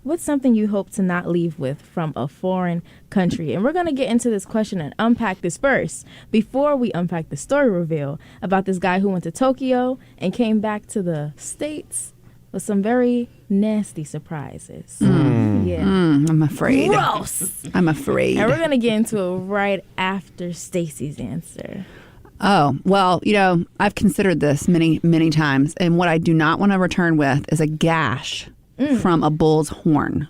What's something you hope to not leave with from a foreign country? And we're going to get into this question and unpack this first before we unpack the story reveal about this guy who went to Tokyo and came back to the States with some very nasty surprises. Yeah. I'm afraid. Gross. I'm afraid. And we're going to get into it right after Stacey's answer. Oh, well, I've considered this many, many times. And what I do not want to return with is a gash from a bull's horn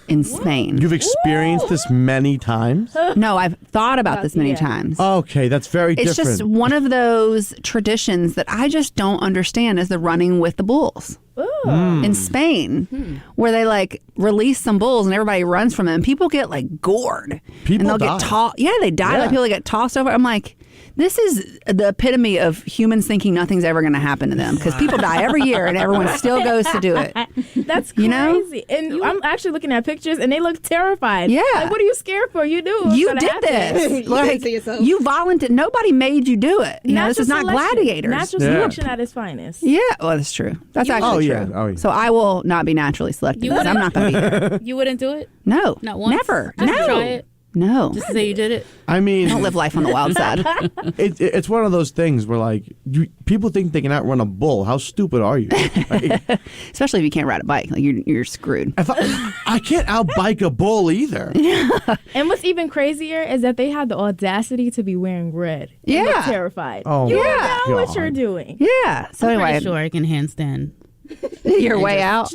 in Spain. You've experienced this many times? No, I've thought about this many times. Okay, that's very different. It's just one of those traditions that I just don't understand is the running with the bulls. In Spain, where they release some bulls and everybody runs from them. People get gored. People and they'll die. get tossed. Yeah, they die. Yeah. People get tossed over. I'm like, this is the epitome of humans thinking nothing's ever going to happen to them because people die every year and everyone still goes to do it. That's crazy. And I'm actually looking at pictures and they look terrified. Yeah. What are you scared for? You do. You did this. You volunteered. Nobody made you do it. This is not gladiators. Natural selection at its finest. Yeah, well, that's true. That's actually true. Oh, yeah. So I will not be naturally selected because I'm not going to be there. You wouldn't do it? No. Not once? Never. Just No. try it? No. Just to say you did it? I mean, I don't live life on the wild side. It's one of those things where people think they can outrun a bull. How stupid are you? Especially if you can't ride a bike. You're screwed. I can't outbike a bull either. And what's even crazier is that they had the audacity to be wearing red. Yeah. And look terrified. Oh, you yeah. know what you're doing. Yeah. So I'm anyway, pretty sure I can handstand. your way out.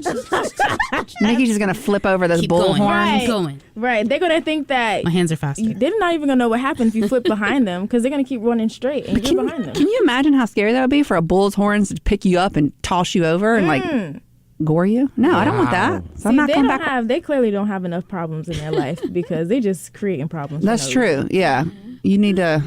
Nikki's just gonna flip over those Keep bull going. horns. Right. Keep going. Right. They're going to think that My hands are faster. they're not even going to know what happens if you flip behind them because they're going to keep running straight and you're behind them. Can you imagine how scary that would be for a bull's horns to pick you up and toss you over and gore you? No, I don't want that. So I'm not they coming don't back. they clearly don't have enough problems in their life because they just creating problems. That's true. Yeah, you need to.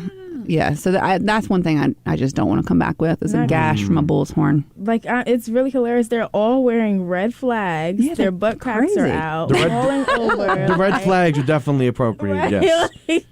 Yeah, so that's one thing I just don't want to come back with is a gash from a bull's horn. It's really hilarious. They're all wearing red flags. Yeah, their butt cracks are crazy. out. The red- falling over. The red flags are definitely appropriate, Right? yes.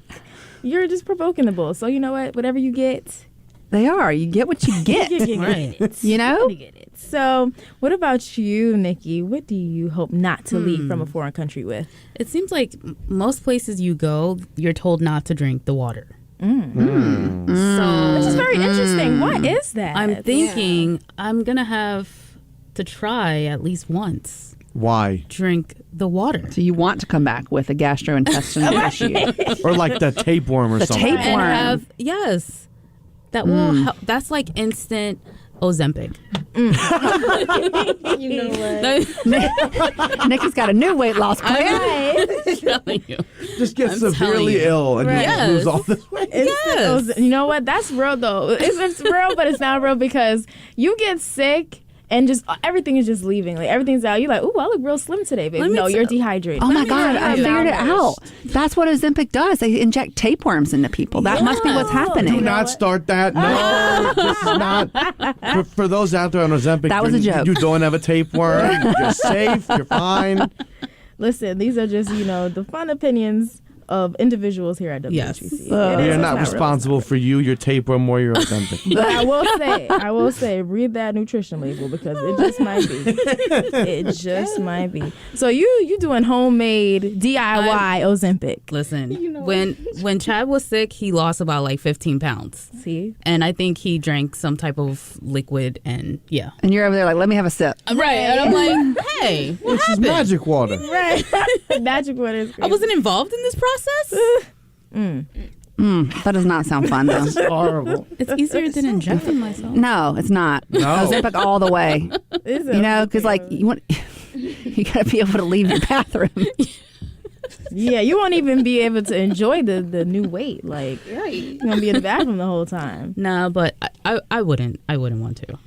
You're just provoking the bull. So you know what? Whatever you get, They are. You get what you get. you get Right. it. You know? You get it. So what about you, Nikki? What do you hope not to leave from a foreign country with? It seems like most places you go, you're told not to drink the water. So Which is very interesting. Why is that? I'm thinking I'm going to have to try at least once. Why? Drink the water. So you want to come back with a gastrointestinal issue. Or like the tapeworm or The something. tapeworm. And have, yes. That will help. That's like instant Ozempic. You know what? Nikki's got a new weight loss plan. I'm telling you. Just get I'm telling severely you. ill and you Yes. lose all this weight. Yes. You know what? That's real though. It's real, but it's not real because you get sick and just everything is just leaving. Like everything's out. You're like, ooh, I look real slim today, baby. Let me No, you're tell- dehydrated. Oh my God, I figured it out. That's what Ozempic does. They inject tapeworms into people. That must be what's happening. Do not start that. No, this is not. For those out there on Ozempic, That was a joke. You don't have a tapeworm. You're safe. You're fine. Listen, these are just, the fun opinions of individuals here at WHCC. Yes. It is, We are it's not real, responsible for you, your tapeworm, or your Ozempic. But I will say, read that nutrition label because it just might be. It just might be. So you doing homemade DIY Ozempic? Listen, when Chad was sick, he lost about like 15 pounds. See? And I think he drank some type of liquid and yeah. And you're over there like, let me have a sip. Right. And I'm like, hey, what This is happened? magic water. Right. Magic water is I crazy. wasn't involved in this process. That does not sound fun, though. It's horrible. It's easier than injecting myself. No, it's not. No. Ozempic all the way. It's Because you got to be able to leave your bathroom. Yeah, you won't even be able to enjoy the new weight. Like, you're going to be in the bathroom the whole time. Nah, but I wouldn't want to.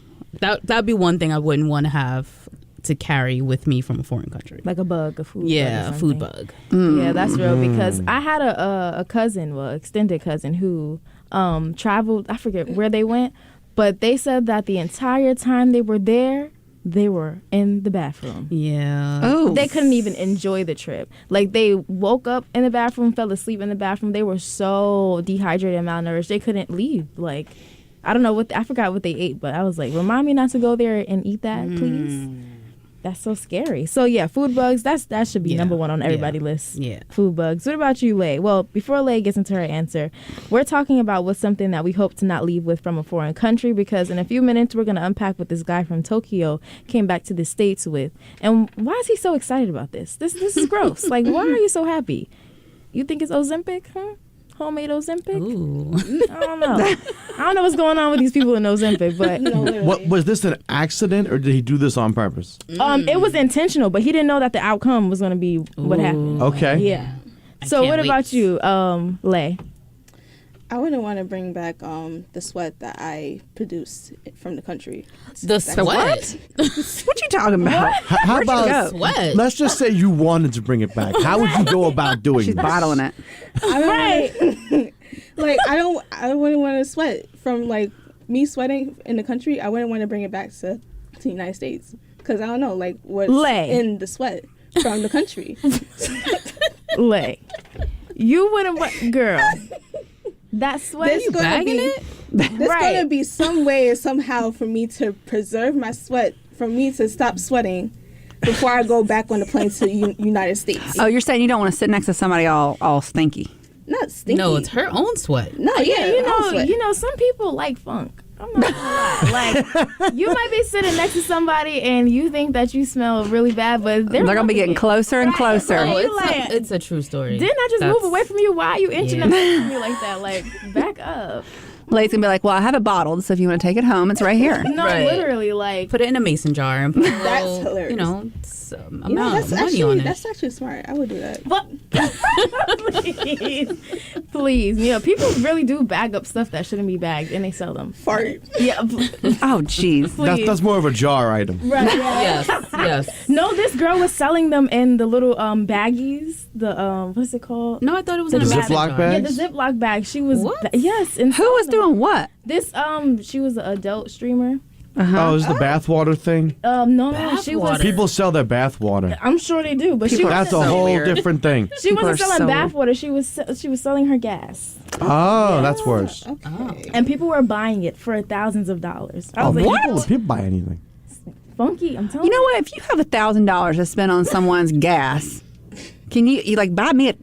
That'd be one thing I wouldn't want to have to carry with me from a foreign country. Like a bug, a food bug. Yeah, or a food something. bug. Yeah, that's real because I had a cousin, extended cousin who traveled. I forget where they went, but they said that the entire time they were there, they were in the bathroom. Yeah. Oh, They couldn't even enjoy the trip. Like they woke up in the bathroom, fell asleep in the bathroom. They were so dehydrated and malnourished, they couldn't leave. Like I don't know I forgot what they ate, but I was like, remind me not to go there and eat that, please. That's so scary. So yeah, food bugs. That should be number one on everybody's list. Yeah. Food bugs. What about you, Lay? Well, before Lay gets into her answer, we're talking about what's something that we hope to not leave with from a foreign country, because in a few minutes we're going to unpack what this guy from Tokyo came back to the States with. And why is he so excited about this? This is gross. Like, why are you so happy? You think it's Ozempic? Homemade Ozempic? Ooh. I don't know. I don't know what's going on with these people in Ozempic, but What was this an accident or did he do this on purpose? it was intentional, but he didn't know that the outcome was going to be what happened. Okay. Yeah. I So can't what wait. about you, Lay? I wouldn't want to bring back the sweat that I produced from the country. The sweat. What you talking about? How about Sweat. let's just say you wanted to bring it back. How would you go about doing She's this? bottling it. Right. Like I wouldn't want to sweat from like me sweating in the country. I wouldn't want to bring it back to the United States because I don't know like what's Lay. in the sweat from the country. Lay. You wouldn't want, girl. That sweat. There's gonna bagging be it? there's Right. gonna be some way or somehow for me to preserve my sweat, for me to stop sweating before I go back on the plane to United States. Oh, you're saying you don't want to sit next to somebody all stinky. Not stinky. No, it's her own sweat. No, yeah, you know, some people like funk. I'm not gonna lie. Like, you might be sitting next to somebody and you think that you smell really bad, but They're gonna be loving getting it. closer and closer. Right. Oh, You like- it's a true story. Didn't I just That's- move away from you? Why are you inching Yeah. up next to me like that? Like, back up. Lady's gonna be like, well, I have it bottled, so if you want to take it home, it's right here. No, Right. literally, like. Put it in a mason jar and put a That's little, hilarious. you know, some You know, amount that's of money on it. actually smart. I would do that. But please, you know, people really do bag up stuff that shouldn't be bagged, and they sell them. Fart. Yeah, Oh, jeez. That's more of a jar item. right. Yeah. Yes. No, this girl was selling them in the little baggies. The what's it called? No, I thought it was The in a Ziploc mason jar. bag? Yeah, the Ziploc bag. She was What? yes. And Who was doing what? this? She was an adult streamer. Oh, is the bathwater thing? No, she was. Bathwater. People sell their bathwater. I'm sure they do, but she People are That's a wasn't. so whole weird. different thing. She People wasn't are selling so bathwater. She was selling her gas, Oh, that's worse. Okay. and people were buying it for thousands of dollars. I Oh, was like, people buy anything. funky. I'm telling You know what? If you have $1,000 to spend on someone's gas, can you like buy me a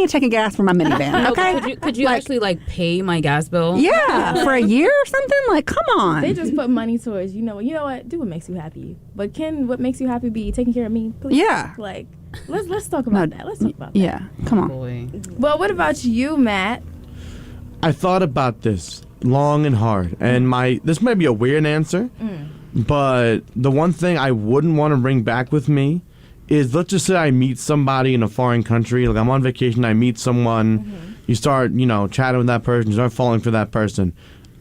tank of gas for my minivan? No, Okay. but could you Like- actually like pay my gas bill? Yeah, for a year or something. Like, come on. They just put money towards, you know what? Do what makes you happy. But can what makes you happy be taking care of me, please? Yeah. Like, let's talk about that. Let's talk about that. Yeah, come on. Boy. Well, what about you, Matt? I thought about this long and hard, and this might be a weird answer, but the one thing I wouldn't want to bring back with me is, let's just say I meet somebody in a foreign country, like I'm on vacation, I meet someone, you start, chatting with that person, you start falling for that person.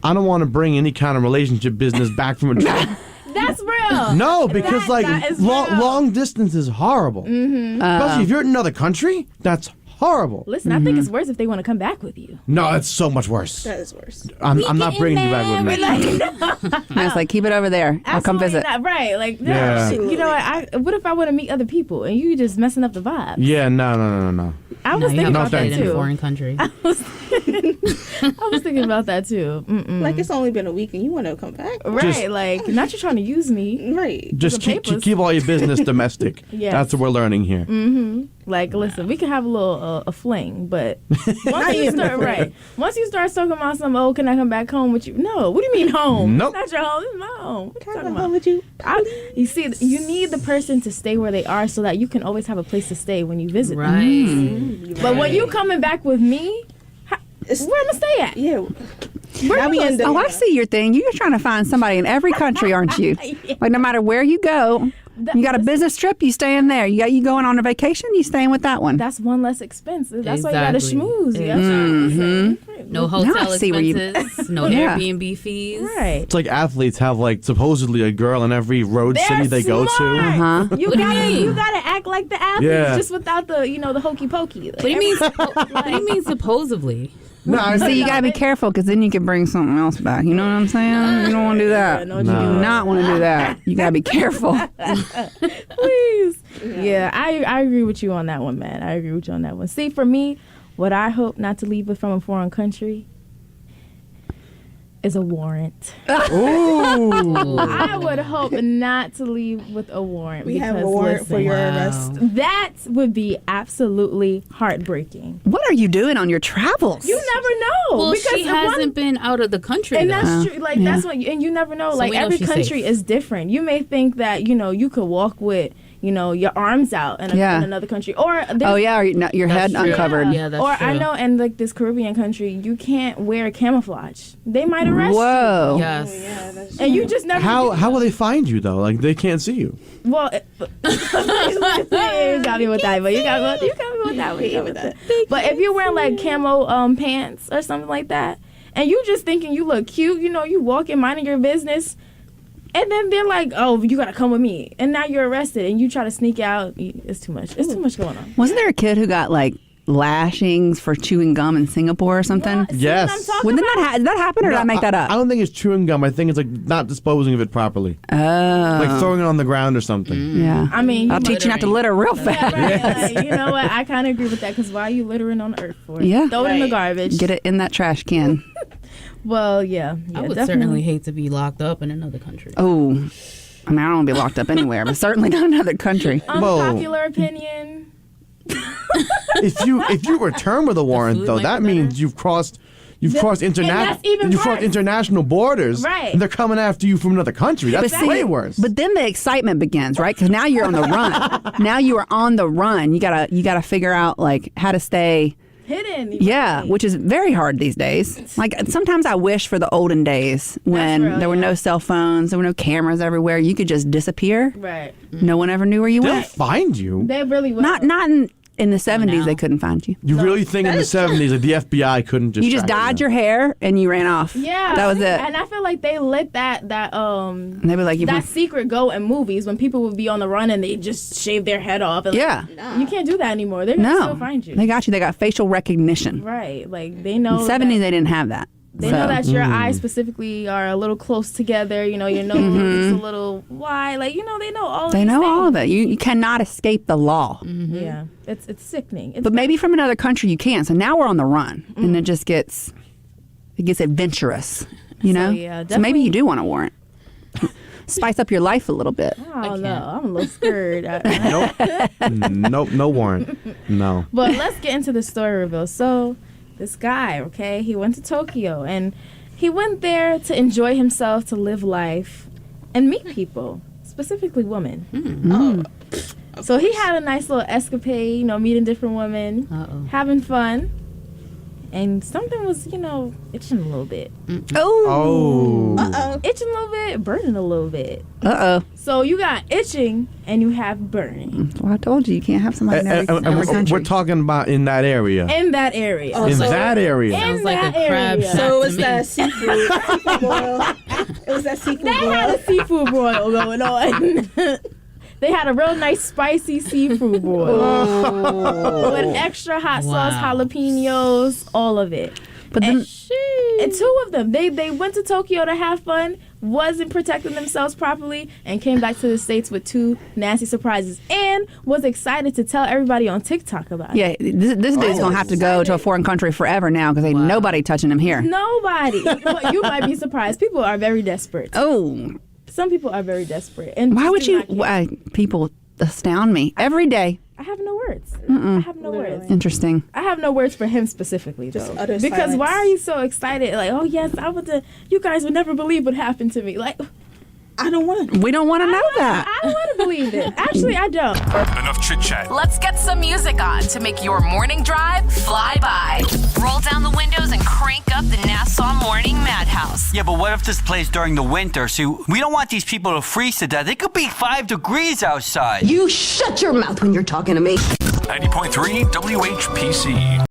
I don't want to bring any kind of relationship business back from a trip. That's real. No, because that is long, real. long distance is horrible. Especially if you're in another country, that's horrible. Listen, I think it's worse if they want to come back with you. No, it's so much worse. That is worse. I'm not bringing you back with me. I was like, keep it over there. I'll come Absolutely visit. not. Right. Like, no, Yeah. shit, you know what? What if I want to meet other people and you just messing up the vibe? Yeah, no. I was No, you thinking have about to that put it in a too. foreign country. I was thinking about that too. Mm-mm. Like it's only been a week and you want to come back, Right. Just- Like, not you trying to use me. right? Just the keep papers. all your business domestic. Yes. That's what we're learning here. Like, listen, we can have a little a fling, but once you start once you start talking about some, oh, can I come back home with you? No, what do you mean home? Nope. It's not your home. It's my home. What you Can I talking go home about? with you? You see, you need the person to stay where they are so that you can always have a place to stay when you visit. them. Right. But when you coming back with me, It's- where I'ma stay at? Yeah. Where Now you we gonna in the- stay? Oh, I see your thing. You're trying to find somebody in every country, aren't you? Yeah. Like, no matter where you go, you got a business trip, you stay in there. You going on a vacation, you staying with that one. That's one less expense. That's why you gotta Exactly. schmooze. You gotta No Now I hotel see where you- expenses, no Yeah. Airbnb fees. Right. It's like athletes have like supposedly a girl in every road city they go to. Uh-huh. You What do you gotta mean? you gotta act like the athletes, Yeah. just without the the hokey pokey. What do you mean? What do you mean supposedly? No, I So you got to be careful because then you can bring something else back. You know what I'm saying? You don't want to do that. know what You you're do doing. not want to do that. You got to be careful. Please. Yeah, I agree with you on that one, man. I agree with you on that one. See, for me, what I hope not to leave with from a foreign country, is a warrant. Ooh. I would hope not to leave with a warrant. We have a because, warrant listen, for your arrest. That would be absolutely heartbreaking. What are you doing on your travels? You never know. Well, because she hasn't been out of the country. and though. that's true. Like that's what, and you never know. So like we know every she's country safe. is different. You may think that you could walk with your arms out in another country, or or there's- your head That's true. uncovered. Yeah, that's or true. I know in like this Caribbean country, you can't wear camouflage. They might arrest Whoa. Yes. Yeah, that's you, and you just never. How will they find you though? Like they can't see you. Well, you got me with that, but you got me with that. But if you're wearing like camo pants or something like that, and you just thinking you look cute, you walking minding your business, and then they're like, "Oh, you gotta come with me," and now you're arrested, and you try to sneak out. It's too much. It's too much going on. Wasn't there a kid who got like lashings for chewing gum in Singapore or something? Yeah, see Yes. what I'm talking Well, about? did that happen or did I make that I up? don't think it's chewing gum. I think it's like not disposing of it properly. Oh. Like throwing it on the ground or something. Yeah. I mean, I'll you teach you not to litter real fast. Yeah, right. Like, you know what? I kind of agree with that because why are you littering on the earth for? Yeah. Throw it in the Right. garbage. Get it in that trash can. Well, yeah. I would definitely. certainly hate to be locked up in another country. Oh. I mean, I don't want to be locked up anywhere, but certainly not another country. Unpopular opinion. If you return with a warrant food though, might that be better. means you've crossed crossed and that's even worse. international borders. Right. And they're coming after you from another country. That's But see, way worse. But then the excitement begins, right? Because now you're on the run. Now you are on the run. You gotta figure out like how to stay. Hidden. Yeah, which is very hard these days. Like sometimes I wish for the olden days when real, there were no yeah. cell phones, there were no cameras everywhere. You could just disappear. Right. No one ever knew where you They'll went. find you. They really will. Not in the 70s now. they couldn't find you. You really think in the 70s that the FBI couldn't just You just track dyed down? your hair and you ran off. Yeah. That was see, it. And I feel like they let that And they were like, that secret go in movies when people would be on the run and they just shave their head off. And yeah. you can't do that anymore. They're gonna No. still find you. They got you. They got facial recognition. Right. Like they In know. the 70s they didn't have that. They So- know that your eyes specifically are a little close together. Your nose is a little wide. Like they know all. They know all of it. You cannot escape the law. Yeah, it's sickening. It's But maybe from another country you can. So now we're on the run, and it just gets adventurous. You know. yeah, so maybe you do want a warrant. Spice up your life a little bit. Oh no, I'm a little scared. Nope, no warrant. No. But let's get into the story reveal. So, this guy, okay, he went to Tokyo and he went there to enjoy himself, to live life, and meet people, specifically women. So he had a nice little escapade, meeting different women, having fun. And something was, itching a little bit. Oh. Itching a little bit, burning a little bit. Uh-oh. So you got itching and you have burning Well, I told you can't have somebody in every country. We're talking about in that area. in that area. In that area. Sounds like that a crab area. shack So it was to me. that seafood boil. It was that seafood They had boil. a seafood broil going on. They had a real nice spicy seafood broil with extra hot sauce, Wow. jalapenos, all of it. But then, And two of them, they went to Tokyo to have fun, wasn't protecting themselves properly, and came back to the States with two nasty surprises, and was excited to tell everybody on TikTok about it. yeah, this dude's going to have to go to a foreign country forever now because ain't nobody touching him here. Nobody. But you might be surprised. People are very desperate. Oh, Some people are very desperate. And why just would do you? not care. Why, people astound me every day. I have no words. I have no words. Interesting. I have no words for him specifically, Just though. utter Because silence. why are you so excited? Like, oh yes, you guys would never believe what happened to me. Like, I don't want to. We don't want to know that. I don't want to believe it. Actually, I don't. Enough chit chat. Let's get some music on to make your morning drive fly by. Roll down the windows and crank up the Nassau Morning Madhouse. Yeah, but what if this plays during the winter? So we don't want these people to freeze to death. It could be 5 degrees outside. You shut your mouth when you're talking to me. 90.3 WHPC.